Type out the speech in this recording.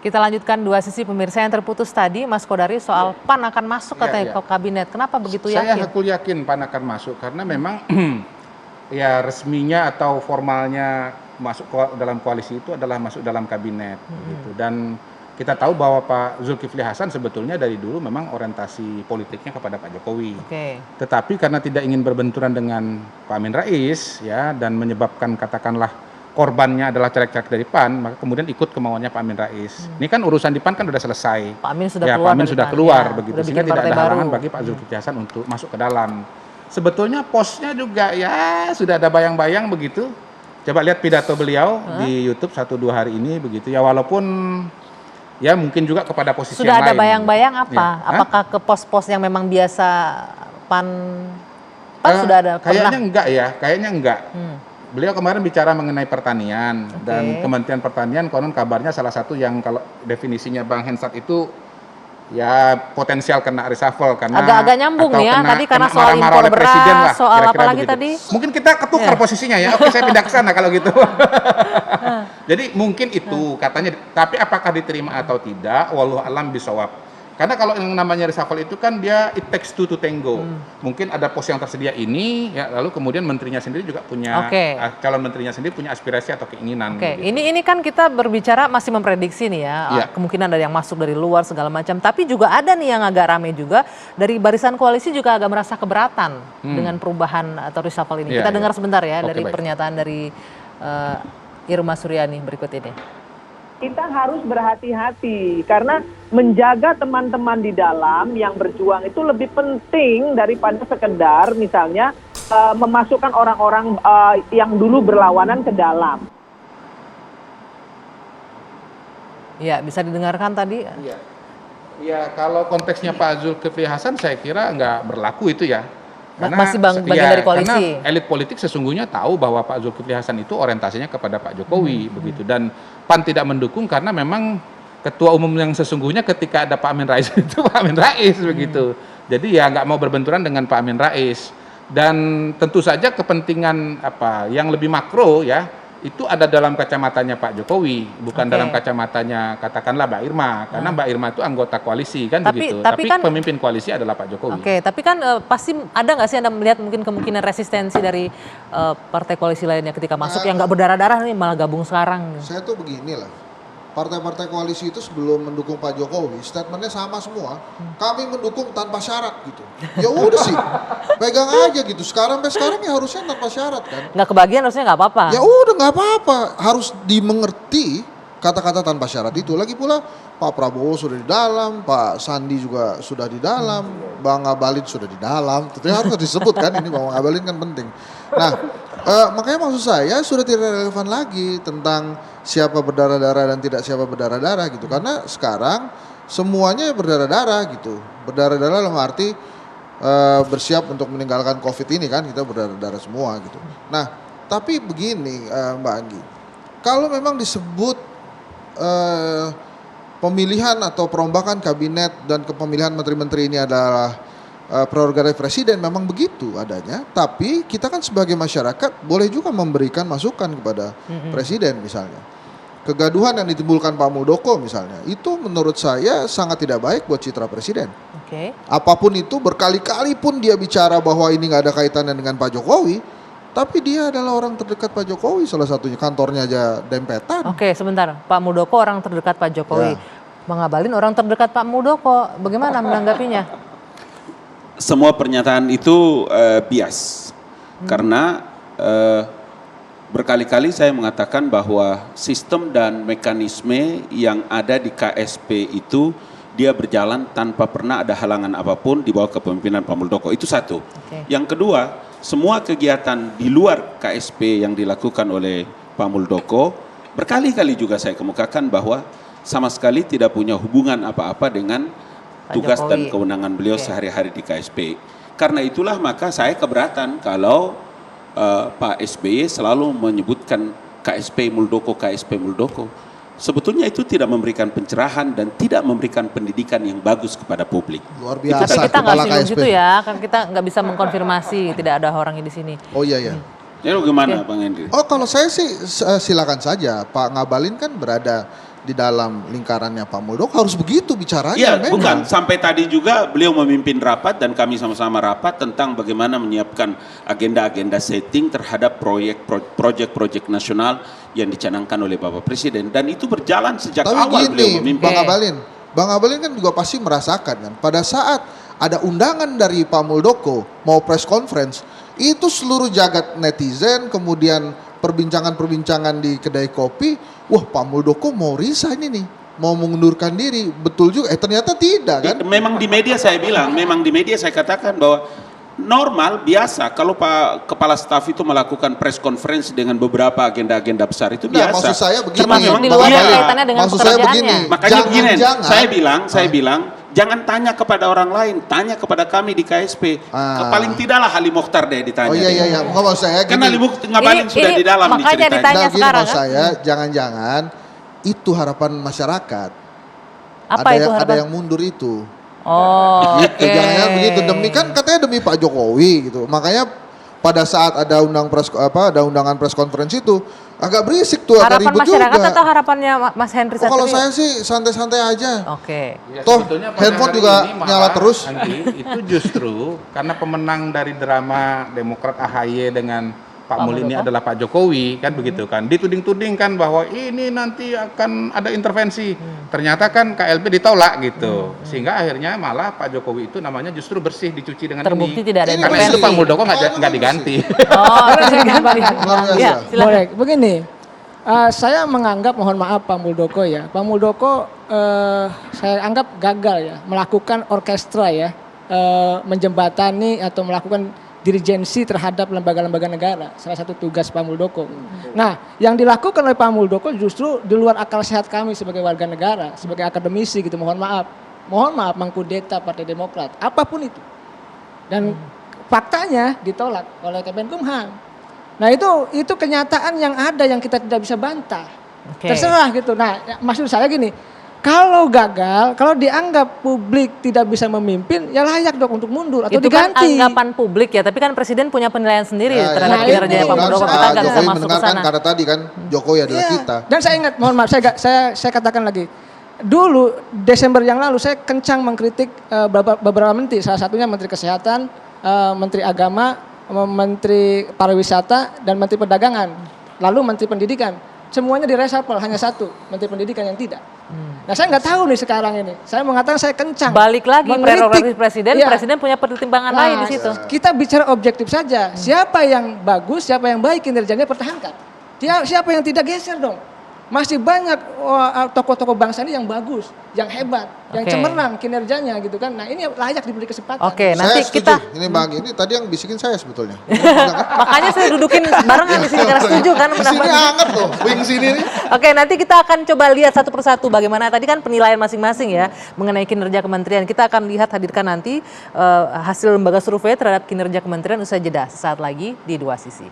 Kita lanjutkan dua sisi pemirsa yang terputus tadi, Mas Kodari, soal PAN akan masuk katanya ke kabinet. Kenapa begitu yakin? Saya hakul yakin PAN akan masuk karena memang ya resminya atau formalnya masuk dalam koalisi itu adalah masuk dalam kabinet gitu. Dan kita tahu bahwa Pak Zulkifli Hasan sebetulnya dari dulu memang orientasi politiknya kepada Pak Jokowi. Tetapi karena tidak ingin berbenturan dengan Pak Amin Rais ya dan menyebabkan katakanlah korbannya adalah caleg-caleg dari PAN, maka kemudian ikut kemauannya Pak Amin Rais. Ini kan urusan di PAN kan sudah selesai. Pak Amin sudah ya, keluar. Pak Amin sudah keluar ya, begitu, sehingga tidak ada halangan bagi Pak Zulkifli Hasan untuk masuk ke dalam. Sebetulnya posnya juga ya sudah ada bayang-bayang begitu. Coba lihat pidato beliau di YouTube 1-2 hari ini begitu ya, walaupun ya mungkin juga kepada posisi sudah yang lain. Sudah ada bayang-bayang apa? Ya. Apakah ke pos-pos yang memang biasa PAN sudah ada? Kayaknya enggak ya, kayaknya enggak. Beliau kemarin bicara mengenai pertanian dan Kementerian Pertanian konon kabarnya salah satu yang kalau definisinya Bang Hensat itu ya potensial kena reshuffle karena agak-agak nyambung ya tadi karena soal impor beras, soal apa lagi tadi? Mungkin kita ketukar posisinya ya. Oke, saya pindah ke sana kalau gitu. Jadi mungkin itu katanya, tapi apakah diterima atau tidak wallahu alam bisawab. Karena kalau yang namanya reshuffle itu kan dia it takes two to tango. Mungkin ada pos yang tersedia ini, ya lalu kemudian menterinya sendiri juga punya calon menterinya sendiri punya aspirasi atau keinginan. Gitu. Ini kan kita berbicara masih memprediksi nih ya, kemungkinan ada yang masuk dari luar segala macam. Tapi juga ada nih yang agak rame juga dari barisan koalisi juga agak merasa keberatan dengan perubahan atau reshuffle ini. Kita dengar sebentar ya dari pernyataan dari Irma Suryani berikut ini. Kita harus berhati-hati karena menjaga teman-teman di dalam yang berjuang itu lebih penting daripada sekedar misalnya memasukkan orang-orang yang dulu berlawanan ke dalam. Ya, bisa didengarkan tadi? Ya, kalau konteksnya Pak Zulkifli Hasan saya kira nggak berlaku itu ya. Karena, masih bagian dari koalisi. Karena elit politik sesungguhnya tahu bahwa Pak Zulkifli Hasan itu orientasinya kepada Pak Jokowi begitu, dan PAN tidak mendukung karena memang ketua umum yang sesungguhnya ketika ada Pak Amin Rais itu Pak Amin Rais begitu. Jadi ya nggak mau berbenturan dengan Pak Amin Rais, dan tentu saja kepentingan apa yang lebih makro ya itu ada dalam kacamatanya Pak Jokowi, bukan dalam kacamatanya katakanlah Mbak Irma, karena Mbak Irma itu anggota koalisi kan begitu. Tapi kan pemimpin koalisi adalah Pak Jokowi. Tapi kan pasti ada nggak sih Anda melihat mungkin kemungkinan resistensi dari partai koalisi lainnya ketika masuk yang nggak berdarah-darah nih malah gabung sekarang? Saya tuh beginilah, partai-partai koalisi itu sebelum mendukung Pak Jokowi, statementnya sama semua. Kami mendukung tanpa syarat gitu. Ya udah sih, pegang aja gitu. Sekarang sampai sekarang ya harusnya tanpa syarat kan. Nggak kebagian harusnya nggak apa-apa. Ya udah nggak apa-apa, harus dimengerti kata-kata tanpa syarat itu. Lagi pula Pak Prabowo sudah di dalam, Pak Sandi juga sudah di dalam, Bang Abalin sudah di dalam. Tentunya harus disebut kan ini, Bang Abalin kan penting. Nah, makanya maksud saya sudah tidak relevan lagi tentang siapa berdarah-darah dan tidak siapa berdarah-darah gitu. Karena sekarang semuanya berdarah-darah gitu. Berdarah-darah dalam arti bersiap untuk meninggalkan COVID ini kan, kita berdarah-darah semua gitu. Nah, tapi begini Mbak Anggi, kalau memang disebut pemilihan atau perombakan kabinet dan kepemilihan menteri-menteri ini adalah prerogatif presiden, memang begitu adanya. Tapi kita kan sebagai masyarakat boleh juga memberikan masukan kepada presiden misalnya. Kegaduhan yang ditimbulkan Pak Muldoko misalnya, itu menurut saya sangat tidak baik buat citra presiden. Apapun itu, berkali-kali pun dia bicara bahwa ini nggak ada kaitannya dengan Pak Jokowi, tapi dia adalah orang terdekat Pak Jokowi, salah satunya kantornya aja dempetan. Sebentar, Pak Muldoko orang terdekat Pak Jokowi, Bang Abalin orang terdekat Pak Muldoko, bagaimana menanggapinya? Semua pernyataan itu bias, karena berkali-kali saya mengatakan bahwa sistem dan mekanisme yang ada di KSP itu dia berjalan tanpa pernah ada halangan apapun di bawah kepemimpinan Pak Muldoko. Itu satu. Yang kedua, semua kegiatan di luar KSP yang dilakukan oleh Pak Muldoko berkali-kali juga saya kemukakan bahwa sama sekali tidak punya hubungan apa-apa dengan tugas dan kewenangan beliau sehari-hari di KSP. Karena itulah maka saya keberatan kalau Pak SBY selalu menyebutkan KSP Muldoko, KSP Muldoko. Sebetulnya itu tidak memberikan pencerahan dan tidak memberikan pendidikan yang bagus kepada publik. Luar biasa. Tapi kita nggak singgung situ ya, kan kita nggak bisa mengkonfirmasi, tidak ada orangnya di sini. Oh iya ya. Ya gimana Bang Hendri? Oh kalau saya sih silakan saja. Pak Ngabalin kan berada di dalam lingkarannya Pak Muldoko harus begitu bicaranya. Iya, memang. bukan. Sampai tadi juga beliau memimpin rapat dan kami sama-sama rapat tentang bagaimana menyiapkan agenda-agenda setting terhadap proyek-proyek nasional yang dicanangkan oleh Bapak Presiden. Dan itu berjalan sejak Tapi awal beliau gini, memimpin. Bang Abalin kan juga pasti merasakan kan, pada saat ada undangan dari Pak Muldoko mau press conference, itu seluruh jagat netizen, kemudian perbincangan-perbincangan di kedai kopi, wah Pak Muldoko mau resign ini, mau mengundurkan diri, betul juga, ternyata tidak kan? Memang di media saya bilang, memang di media saya katakan bahwa normal, biasa, kalau Pak Kepala Staf itu melakukan press conference dengan beberapa agenda-agenda besar itu Nah, biasa. maksud saya begini, Cuma memang di luar iya. kaitannya dengan maksud saya begini, pekerjaannya. Makanya begini, jangan-jangan- saya bilang, jangan tanya kepada orang lain, tanya kepada kami di KSP. Paling tidaklah Ali Mokhtar deh ditanya. Oh iya, nggak mau saya Karena Ali gini, Ngabalin sudah Ini di dalam nih makanya ceritanya. ditanya gini sekarang, maksud kan? saya, jangan-jangan itu harapan masyarakat. Apa itu Ada harapan? yang mundur itu. Oh, Gitu, oke. jangan-jangan begitu, katanya demi Pak Jokowi gitu. Makanya pada saat ada undangan press conference itu agak berisik tuh, agak Harapan ribut masyarakat juga. atau harapannya Mas Henry Oh, kalau Satrio? saya sih santai-santai aja. Oke. Ya, Toh, sebetulnya pada handphone hari juga ini malah, nyala terus. Andi, itu justru karena pemenang dari drama Demokrat AHY dengan Pak Mul ini adalah Pak Jokowi, kan begitu kan. Dituding-tuding kan bahwa ini nanti akan ada intervensi. Ternyata kan KLP ditolak gitu. Sehingga akhirnya malah Pak Jokowi itu namanya justru bersih, dicuci dengan Terbukti ini. tidak ada Ini Karena intervensi. itu Pak Muldoko Oh, nggak diganti. Oh, diganti. Luar biasa. Ya, silakan. Boleh, begini. Saya menganggap, mohon maaf Pak Muldoko ya. Pak Muldoko saya anggap gagal ya melakukan orkestra ya, menjembatani atau melakukan dirijensi terhadap lembaga-lembaga negara. Salah satu tugas Pak Muldoko. Nah, yang dilakukan oleh Pak Muldoko justru di luar akal sehat kami sebagai warga negara, sebagai akademisi gitu. Mohon maaf mengkudeta Partai Demokrat, apapun itu. Dan faktanya ditolak oleh Kemenkumham. Nah, itu kenyataan yang ada yang kita tidak bisa bantah. Oke. Terserah gitu. Nah, maksud saya gini, kalau gagal, kalau dianggap publik tidak bisa memimpin, ya layak dong untuk mundur atau Itu kan diganti. anggapan publik ya, tapi kan Presiden punya penilaian sendiri Ya, terhadap nah, kinerja itu Pak Muldoko. Kita nggak bisa Jokowi masuk ke mendengarkan sana. karena tadi kan Jokowi adalah Iya. kita. Dan saya ingat, mohon maaf, saya katakan lagi. Dulu Desember yang lalu saya kencang mengkritik beberapa menteri, salah satunya Menteri Kesehatan, Menteri Agama, Menteri Pariwisata, dan Menteri Perdagangan. Lalu Menteri Pendidikan. Semuanya diresapel, hanya satu, Menteri Pendidikan yang tidak. Nah, saya nggak tahu nih sekarang ini. Saya mengatakan saya kencang. Balik lagi mengkritik. prerogatif Presiden, Iya. Presiden punya pertimbangan Nah, lain di situ. Kita bicara objektif saja. Siapa yang bagus, siapa yang baik kinerjanya pertahankan. Siapa yang tidak geser dong. Masih banyak tokoh-tokoh bangsa ini yang bagus, yang hebat, yang Oke. cemerlang kinerjanya gitu kan. Nah, ini layak diberi kesempatan. Oke, nanti Saya setuju. kita Ini Bang, ini tadi yang bisikin saya sebetulnya. makanya saya dudukin barengan di sini karena setuju kan Di sini pendapatnya. hangat loh, wing sini nih. Oke, nanti kita akan coba lihat satu persatu bagaimana tadi kan penilaian masing-masing ya mengenai kinerja kementerian. Kita akan lihat hadirkan nanti hasil lembaga survei terhadap kinerja kementerian usai jeda sesaat lagi di Dua Sisi.